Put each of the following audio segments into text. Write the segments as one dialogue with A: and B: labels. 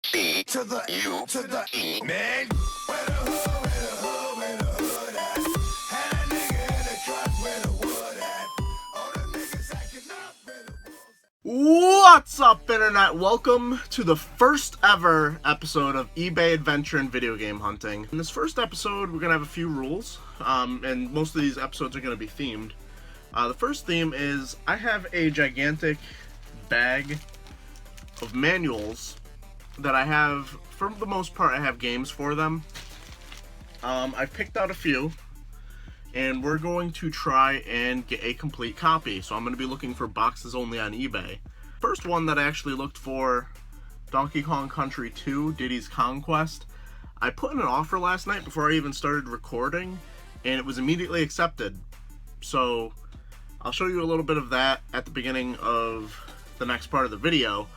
A: B to the U to the E, man. Where the hood, where the hood, where the hood at? Had a nigga in the truck where the wood at. All the niggas acting up where the wolves.
B: What's up, Internet? Welcome to the first ever episode of eBay Adventure and Video Game Hunting. In this first episode, we're going to have a few rules, and most of these episodes are going to be themed. The first theme is I have a gigantic bag of manuals that I have, for the most part, I have games for them. I've picked out a few, and we're going to try and get a complete copy. So I'm going to be looking for boxes only on eBay. First one that I actually looked for, Donkey Kong Country 2, Diddy's Conquest. I put in an offer last night before I even started recording, and it was immediately accepted. So I'll show you a little bit of that at the beginning of the next part of the video,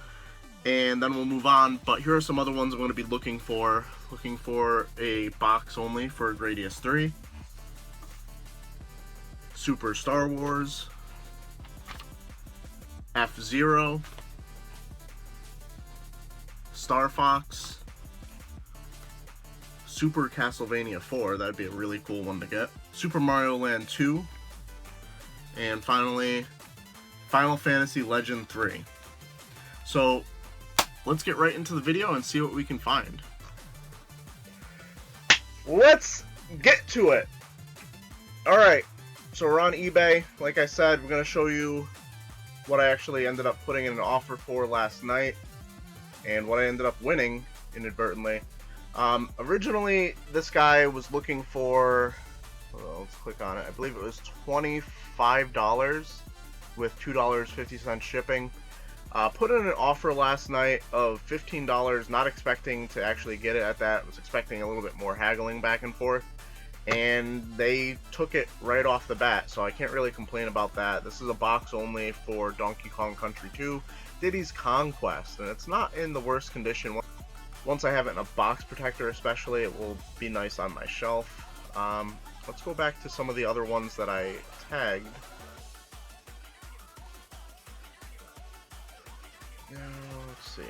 B: and then we'll move on. But here are some other ones I'm going to be looking for. Looking for a box only for Gradius 3. Super Star Wars. F-Zero. Star Fox. Super Castlevania 4, that'd be a really cool one to get. Super Mario Land 2. And finally, Final Fantasy Legend 3. So, let's get right into the video and see what we can find. Let's get to it! Alright, so we're on eBay. Like I said, we're going to show you what I actually ended up putting in an offer for last night, and what I ended up winning inadvertently. Originally, this guy was looking for, let's click on it, I believe it was $25 with $2.50 shipping. Put in an offer last night of $15, not expecting to actually get it at that. Was expecting a little bit more haggling back and forth, and they took it right off the bat, so I can't really complain about that. This is a box only for Donkey Kong Country 2, Diddy's Conquest, and it's not in the worst condition. Once I have it in a box protector especially, it will be nice on my shelf. Let's go back to some of the other ones that I tagged. Let's see.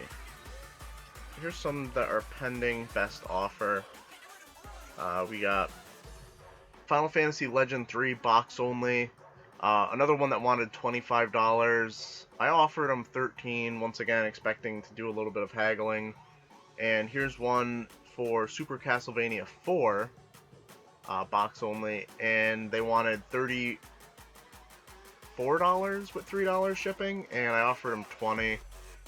B: Here's some that are pending best offer. We got Final Fantasy Legend 3 box only. Another one that wanted $25. I offered him $13, once again expecting to do a little bit of haggling. And here's one for Super Castlevania 4, box only, and they wanted $34 with $3 shipping, and I offered them $20.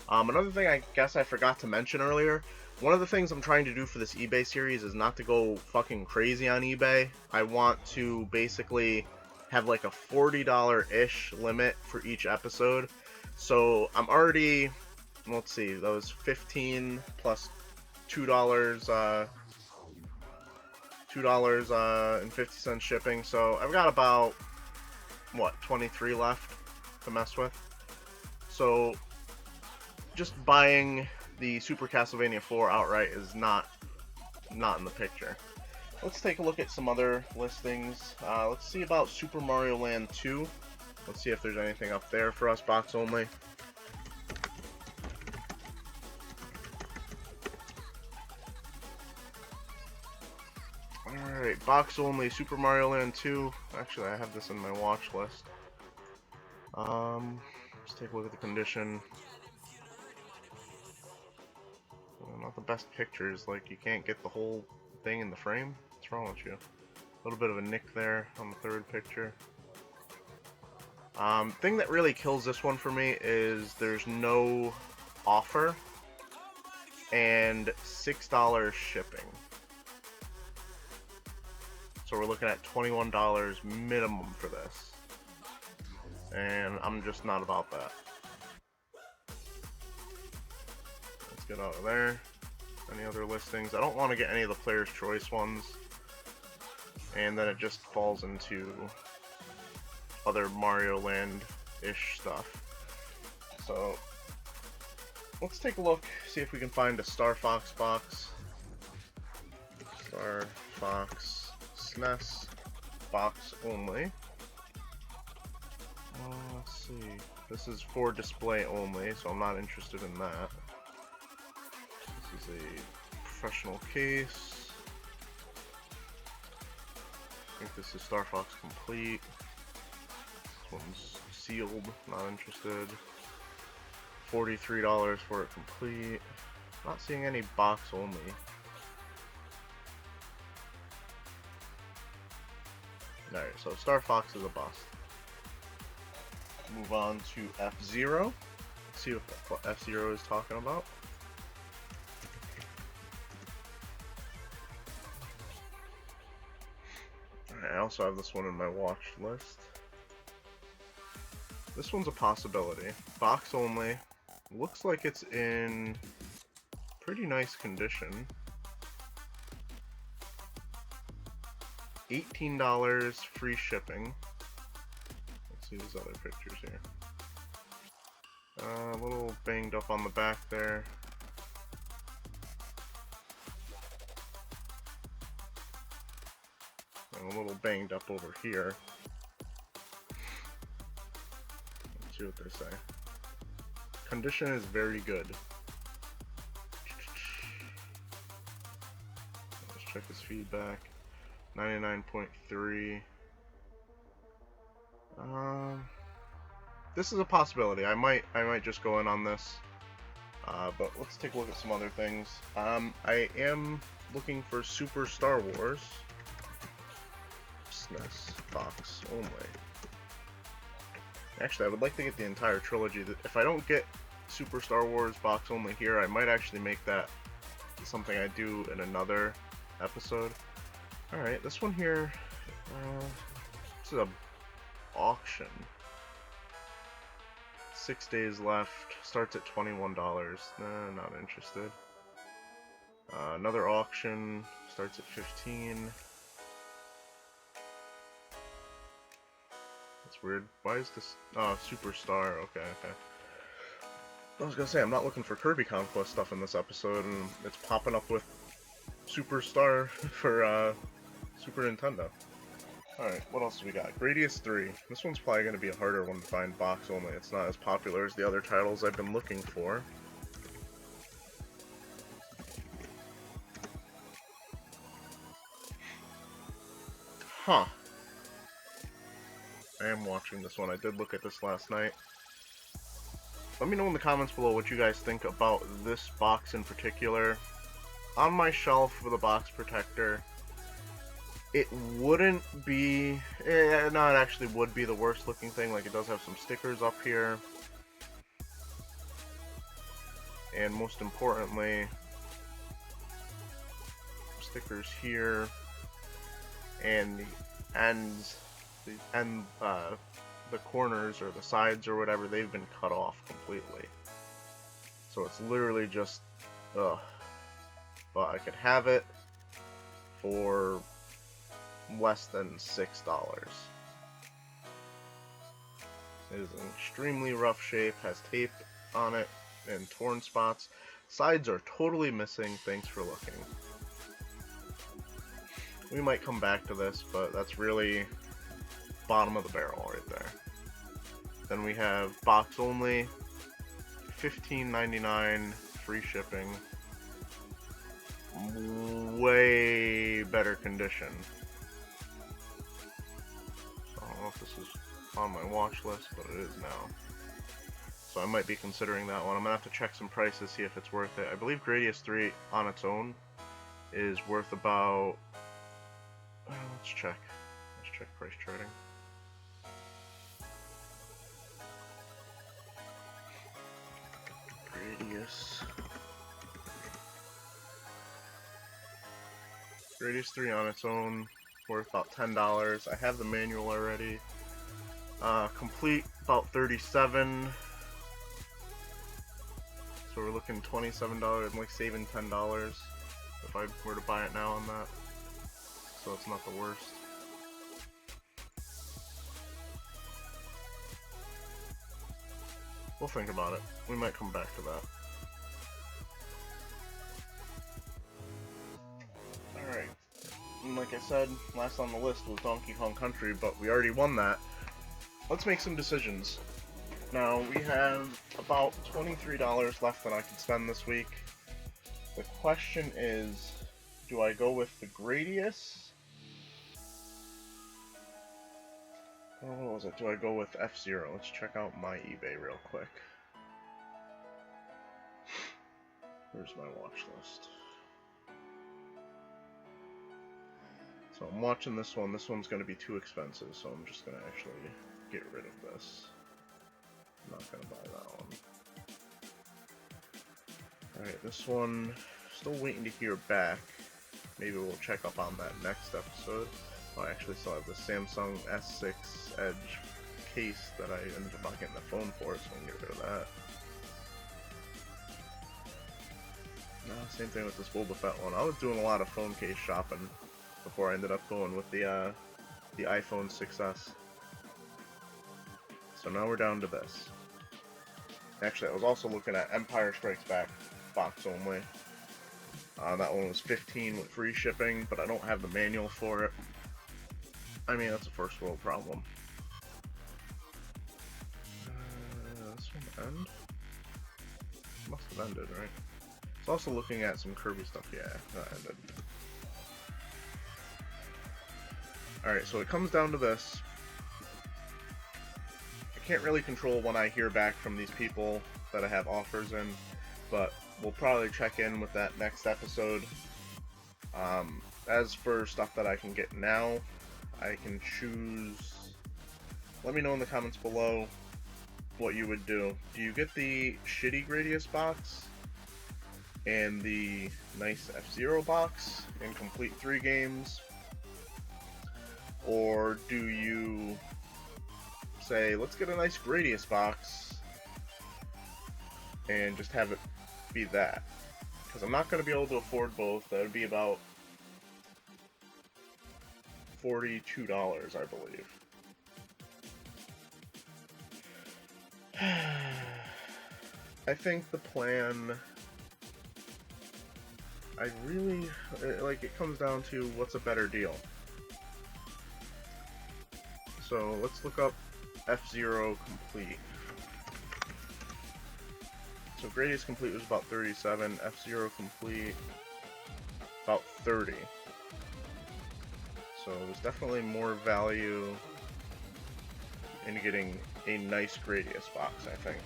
B: Another thing I guess I forgot to mention earlier, one of the things I'm trying to do for this eBay series is not to go fucking crazy on eBay. I want to basically have like a $40-ish limit for each episode. So I'm already, let's see, that was $15 plus $2, $2.50 shipping. So I've got about, what, 23 left to mess with. So just buying the Super Castlevania 4 outright is not in the picture. Let's take a look at some other listings. Let's see about Super Mario Land 2. Let's see if there's anything up there for us, box only. Alright, box only, Super Mario Land 2. Actually, I have this in my watch list. Let's take a look at the condition. Not the best pictures, like you can't get the whole thing in the frame. What's wrong with you? A little bit of a nick there on the third picture. Thing that really kills this one for me is there's no offer and $6 shipping. So we're looking at $21 minimum for this. And I'm just not about that. Let's get out of there. Any other listings? I don't want to get any of the Player's Choice ones. And then it just falls into other Mario Land-ish stuff. So let's take a look, see if we can find a Star Fox box. Star Fox SNES box only. Let's see. This is for display only, so I'm not interested in that. This is a professional case. I think this is Star Fox Complete. This one's sealed, not interested. $43 for it complete. Not seeing any box only. Alright, so Star Fox is a bust. Move on to F-Zero. See what F-Zero is talking about. Alright, I also have this one in my watch list. This one's a possibility. Box only. Looks like it's in pretty nice condition. $18 free shipping. Let's see these other pictures here. A little banged up on the back there. And a little banged up over here. Let's see what they say. Condition is very good. Let's check his feedback. 99.3. This is a possibility. I might just go in on this. But let's take a look at some other things. I am looking for Super Star Wars SNES box only. Actually, I would like to get the entire trilogy. If I don't get Super Star Wars box only here, I might actually make that something I do in another episode. Alright, this one here, this is a auction. 6 days left, starts at $21. Nah, not interested. Another auction, starts at $15. That's weird. Why is this, Superstar, okay. I was gonna say, I'm not looking for Kirby Conquest stuff in this episode, and it's popping up with Superstar for, Super Nintendo. Alright, what else do we got? Gradius 3. This one's probably going to be a harder one to find box only. It's not as popular as the other titles I've been looking for. Huh. I am watching this one. I did look at this last night. Let me know in the comments below what you guys think about this box in particular. On my shelf with a box protector, it wouldn't be, no, it actually would be the worst looking thing. Like, it does have some stickers up here. And most importantly, stickers here. And the ends, the corners or the sides or whatever, they've been cut off completely. So it's literally just, ugh. But I could have it for less than $6. It is in extremely rough shape, has tape on it and torn spots. Sides are totally missing. Thanks for looking. We might come back to this, but that's really bottom of the barrel right there. Then we have box only, $15.99, free shipping. Way better condition. I don't know if this is on my watch list, but it is now. So I might be considering that one. I'm gonna have to check some prices, see if it's worth it. I believe Gradius 3 on its own is worth about, let's check price charting. Gradius 3 on its own, worth about $10. I have the manual already. Complete, about $37. So we're looking $27. I'm like saving $10 if I were to buy it now on that. So it's not the worst. We'll think about it. We might come back to that. Alright. And like I said, last on the list was Donkey Kong Country, but we already won that. Let's make some decisions. Now, we have about $23 left that I can spend this week. The question is, do I go with the Gradius? Or what was it? Do I go with F-Zero? Let's check out my eBay real quick. Where's my watch list? So I'm watching this one. This one's going to be too expensive, so I'm just going to actually get rid of this. I'm not going to buy that one. Alright, this one, still waiting to hear back. Maybe we'll check up on that next episode. I actually still have the Samsung S6 Edge case that I ended up not getting the phone for, so I can get rid of that. No, same thing with this Boba Fett one. I was doing a lot of phone case shopping before I ended up going with the iPhone 6s. So now we're down to this. Actually, I was also looking at Empire Strikes Back box only. That one was $15 with free shipping, but I don't have the manual for it. I mean, that's a first world problem. This one end? Must have ended, right? It's also looking at some Kirby stuff. Yeah, that ended. Alright, so it comes down to this. I can't really control when I hear back from these people that I have offers in, but we'll probably check in with that next episode. As for stuff that I can get now, I can choose. Let me know in the comments below what you would do. Do you get the shitty Gradius box and the nice F-Zero box and complete 3 games? Or do you say, let's get a nice Gradius box and just have it be that? Because I'm not going to be able to afford both. That would be about $42, I believe. I think the plan, I really, like, it comes down to what's a better deal. So let's look up F-Zero Complete. So Gradius Complete was about 37, F-Zero Complete about 30. So there's definitely more value in getting a nice Gradius box, I think.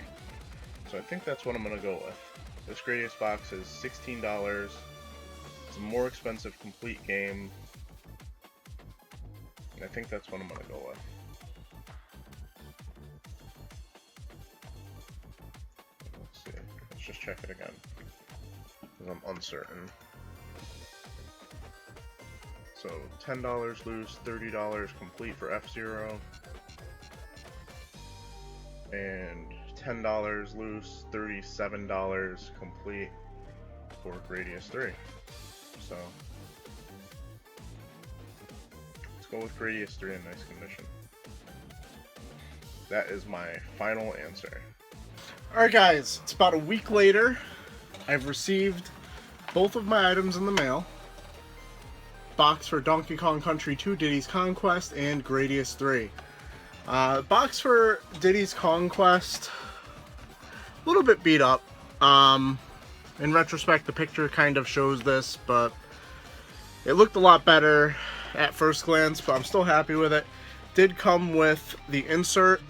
B: So I think that's what I'm going to go with. This Gradius box is $16. It's a more expensive complete game. And I think that's what I'm going to go with. Let's see. Let's just check it again, because I'm uncertain. So $10 loose, $30 complete for F-Zero, and $10 loose, $37 complete for Gradius 3. So let's go with Gradius 3 in nice condition. That is my final answer. Alright guys, it's about a week later. I've received both of my items in the mail. Box for Donkey Kong Country 2, Diddy's Conquest, and Gradius 3. Box for Diddy's Conquest, a little bit beat up. In retrospect, the picture kind of shows this, but it looked a lot better at first glance, but I'm still happy with it. Did come with the insert,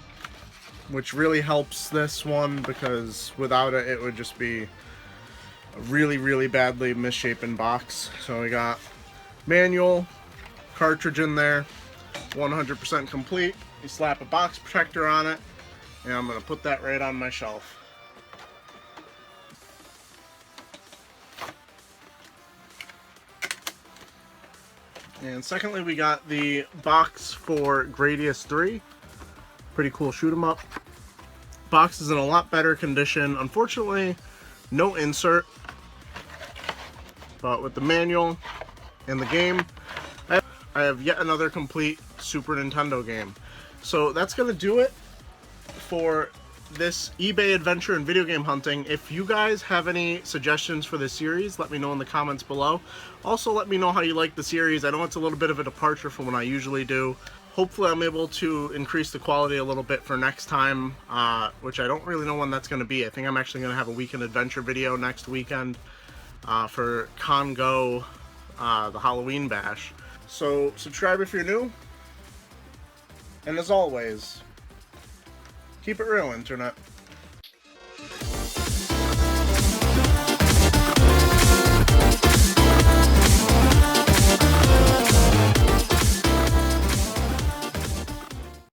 B: which really helps this one, because without it, it would just be a really, really badly misshapen box. So we got manual, cartridge in there, 100% complete. You slap a box protector on it, and I'm going to put that right on my shelf. And secondly, we got the box for Gradius 3. Pretty cool shoot 'em up. Box is in a lot better condition. Unfortunately, no insert, but with the manual and the game, I have yet another complete Super Nintendo game. So that's going to do it for this eBay adventure and video game hunting. If you guys have any suggestions for this series, let me know in the comments below. Also, let me know how you like the series. I know it's a little bit of a departure from what I usually do. Hopefully I'm able to increase the quality a little bit for next time, which I don't really know when that's going to be. I think I'm actually going to have a weekend adventure video next weekend. for Congo, the Halloween bash. So subscribe if you're new, and as always, keep it real, Internet.